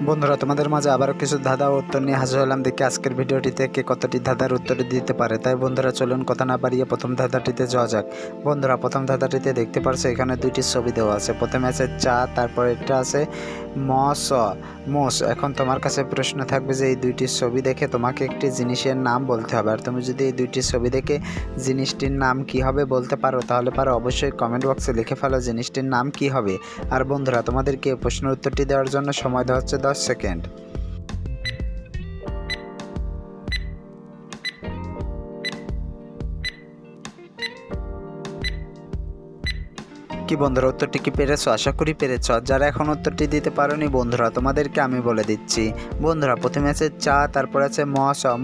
বন্ধুরা, তোমাদের মাঝে আবারও কিছু ধাঁধা উত্তর নিয়ে হাজির হলাম। দেখি আজকের ভিডিওটিতে কে কতটি ধাঁধার উত্তর দিতে পারে। তাই বন্ধুরা চলুন কথা না বাড়িয়ে প্রথম ধাঁধাটিতে যাওয়া যাক। বন্ধুরা, প্রথম ধাঁধাটিতে দেখতে পারছো এখানে দুইটি ছবি দেওয়া আছে। প্রথমে আছে চা, তারপর এটা আছে মোষ। এখন তোমার কাছে প্রশ্ন থাকবে যে এই দুইটি ছবি দেখে তোমাকে একটি জিনিসের নাম বলতে হবে। আর তুমি যদি এই দুইটি ছবি দেখে জিনিসটির নাম কি হবে বলতে পারো, তাহলে পারো অবশ্যই কমেন্ট বক্সে লিখে ফেলো জিনিসটির নাম কি হবে। আর বন্ধুরা, তোমাদেরকে প্রশ্নের উত্তরটি দেওয়ার জন্য সময় দেওয়া হচ্ছে 10 সেকেন্ড। কি বন্ধুরা, উত্তরটি কি পেরেছো? আশা করি পেরেছ। যারা এখন উত্তরটি দিতে পারোনি বন্ধুরা, তোমাদেরকে আমি বলে দিচ্ছি। বন্ধুরা, প্রথমে আছে চা, তারপর আছে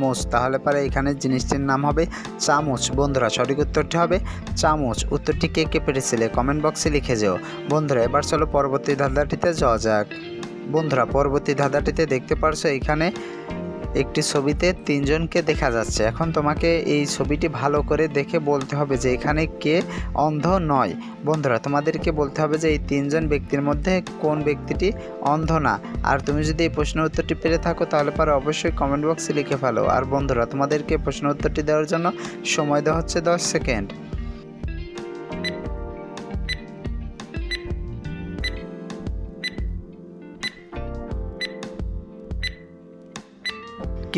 মোষ, তাহলে পরে এখানে জিনিসটির নাম হবে চামচ। বন্ধুরা, সঠিক উত্তরটি হবে চামচ। উত্তরটি কে কে পেরেছিলে কমেন্ট বক্সে লিখে যাও। বন্ধুরা, এবার চলো পরবর্তী ধাঁধাটিতে যাওয়া যাক। বন্ধুরা, পরবর্তী ধাঁধাটিতে দেখতে পারছো এখানে একটি ছবিতে তিনজনকে দেখা যাচ্ছে। এখন তোমাকে এই ছবিটি ভালো করে দেখে বলতে হবে যে এখানে কে অন্ধ নয়। বন্ধুরা, তোমাদেরকে বলতে হবে যে এই তিনজন ব্যক্তির মধ্যে কোন ব্যক্তিটি অন্ধ না। আর তুমি যদি এই প্রশ্নের উত্তরটি পেরে থাকো তাহলে পরে অবশ্যই কমেন্ট বক্সে লিখে ফেলো। আর বন্ধুরা, তোমাদেরকে প্রশ্নের উত্তরটি দেওয়ার জন্য সময় দেওয়া হচ্ছে 10 সেকেন্ড।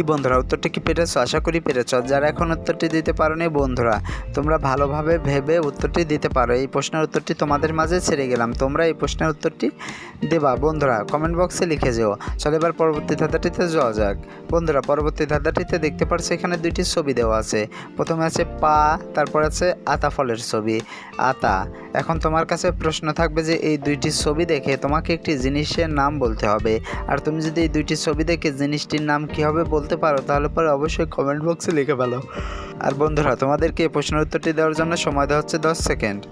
কি বন্ধুরা, উত্তরটি কি পেরেছো? আশা করি পেরেছ। যারা এখন উত্তরটি দিতে পারোনি বন্ধুরা, তোমরা ভালোভাবে ভেবে উত্তরটি দিতে পারো। এই প্রশ্নের উত্তরটি তোমাদের মাঝে ছেড়ে গেলাম, তোমরা এই প্রশ্নের উত্তরটি দেবা। বন্ধুরা, কমেন্ট বক্সে লিখে যেও। চলো এবার পরবর্তী ধাঁধাটিতে যাওয়া যাক। বন্ধুরা, পরবর্তী ধাঁধাটিতে দেখতে পারছো এখানে দুইটি ছবি দেওয়া আছে। প্রথমে আছে পা, তারপর আছে আতা ফলের ছবি, আতা। এখন তোমার কাছে প্রশ্ন থাকবে যে এই দুইটি ছবি দেখে তোমাকে একটি জিনিসের নাম বলতে হবে। আর তুমি যদি এই দুইটি ছবি দেখে জিনিসটির নাম কী হবে বলতে পারো, তাহলে পরে অবশ্যই কমেন্ট বক্সে লিখে ফেলো। আর বন্ধুরা, তোমাদেরকে এই প্রশ্নের উত্তরটি দেওয়ার জন্য সময় দেওয়া হচ্ছে 10 সেকেন্ড।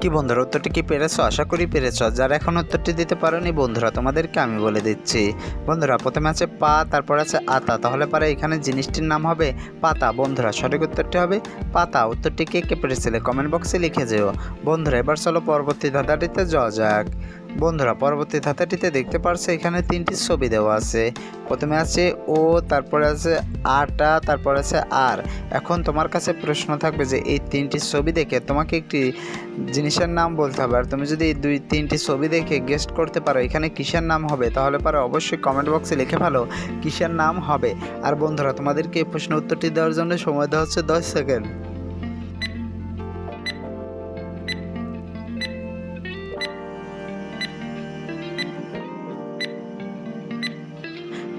কি বন্ধুরা, উত্তরটি কি পেরেছো? আশা করি পেরেছ। যারা এখন উত্তরটি দিতে পারোনি বন্ধুরা, তোমাদেরকে আমি বলে দিচ্ছি। বন্ধুরা, প্রথমে আছে পা, তারপর আছে আতা, তাহলে পরে এখানে জিনিসটির নাম হবে পাতা। বন্ধুরা, সঠিক উত্তরটি হবে পাতা। উত্তরটি কে কে পেরেছিলে কমেন্ট বক্সে লিখে যেও। বন্ধুরা, এবার চলো পরবর্তী ধাঁধাটিতে যাওয়া যাক। বন্ধুরা, পরবর্তী ধাঁধাটিতে দেখতে পারছো এখানে তিনটি ছবি দেওয়া আছে। প্রথমে আছে ও, তারপরে আছে আটা, তারপর আছে আর। এখন তোমার কাছে প্রশ্ন থাকবে যে এই তিনটি ছবি দেখে তোমাকে একটি জিনিসের নাম বলতে হবে। আর তুমি যদি এই তিনটি ছবি দেখে গেস্ট করতে পারো এখানে কিসের নাম হবে, তাহলে পারো অবশ্যই কমেন্ট বক্সে লিখে ফেলো কিসের নাম হবে। আর বন্ধুরা, তোমাদেরকে এই প্রশ্ন উত্তরটি দেওয়ার জন্য সময় দেওয়া হচ্ছে 10 সেকেন্ড।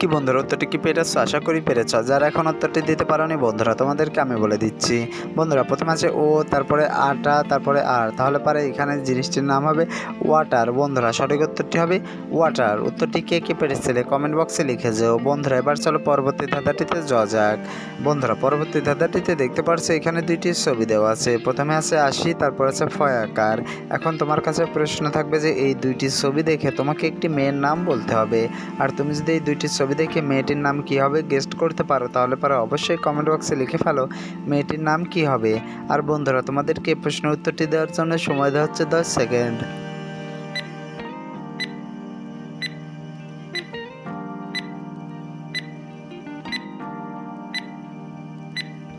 কি বন্ধুরা, উত্তরটি কি পেরেছ? আশা করি পেরেছ। যারা এখন উত্তরটি দিতে পারোনি বন্ধুরা, তোমাদেরকে আমি বলে দিচ্ছি। বন্ধুরা, প্রথমে আছে ও, তারপরে আটা, তারপরে আর, তাহলে পরে এখানে জিনিসটির নাম হবে ওয়াটার। বন্ধুরা, সঠিক উত্তরটি হবে ওয়াটার। উত্তরটি কে কে পেরেছিলে কমেন্ট বক্সে লিখে যেও। বন্ধুরা, এবার চলো পরবর্তী ধাঁধাটিতে যাওয়া যাক। বন্ধুরা, পরবর্তী ধাঁধাটিতে দেখতে পারছো এখানে দুইটি ছবি দেওয়া আছে। প্রথমে আছে আশি, তারপর আছে ফয়াকার। এখন তোমার কাছে প্রশ্ন থাকবে যে এই দুইটি ছবি দেখে তোমাকে একটি মেয়ের নাম বলতে হবে। আর তুমি যদি এই দুইটি ছবি দেখে মেয়েটির নাম কী হবে গেস্ট করতে পারো, তাহলে পারো অবশ্যই কমেন্ট বক্সে লিখে ফেলো মেয়েটির নাম কী হবে। আর বন্ধুরা, তোমাদেরকে প্রশ্নের উত্তরটি দেওয়ার জন্য সময় দেওয়া হচ্ছে 10 সেকেন্ড।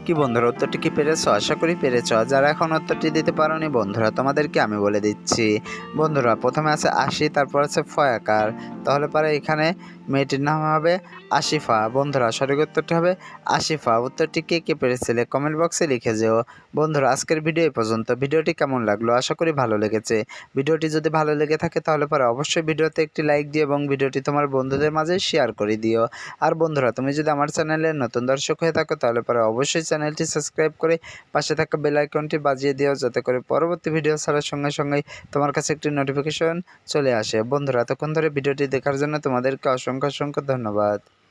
কি বন্ধুরা, উত্তরটি কি পেরেছ? আশা করি পেরেছ। যারা এখন উত্তরটি দিতে পারোনি বন্ধুরা, তোমাদেরকে আমি বলে দিচ্ছি। বন্ধুরা, প্রথমে আছে আশি, তারপর আছে ফয়াকার, তাহলে পরে এখানে মেয়েটির নাম হবে আশিফা। বন্ধুরা, সঠিক উত্তরটি হবে আশিফা। উত্তরটি কে কে পেরেছিলে কমেন্ট বক্সে লিখে যেও। বন্ধুরা, আজকের ভিডিও এই পর্যন্ত। ভিডিওটি কেমন লাগলো? আশা করি ভালো লেগেছে। ভিডিওটি যদি ভালো লেগে থাকে তাহলে পরে অবশ্যই ভিডিওতে একটি লাইক দিও এবং ভিডিওটি তোমার বন্ধুদের মাঝে শেয়ার করে দিও। আর বন্ধুরা, তুমি যদি আমার চ্যানেলের নতুন দর্শক হয়ে থাকো তাহলে পরে অবশ্যই চ্যানেলটি সাবস্ক্রাইব করে পাশে থাকা বেল আইকনটি বাজিয়ে দিও, যাতে করে পরবর্তী ভিডিও ছাড়ার সঙ্গে সঙ্গেই তোমার কাছে একটি নোটিফিকেশন চলে আসে। বন্ধুরা, এতক্ষণ ধরে ভিডিওটি দেখার জন্য তোমাদেরকে অসংখ্য ধন্যবাদ।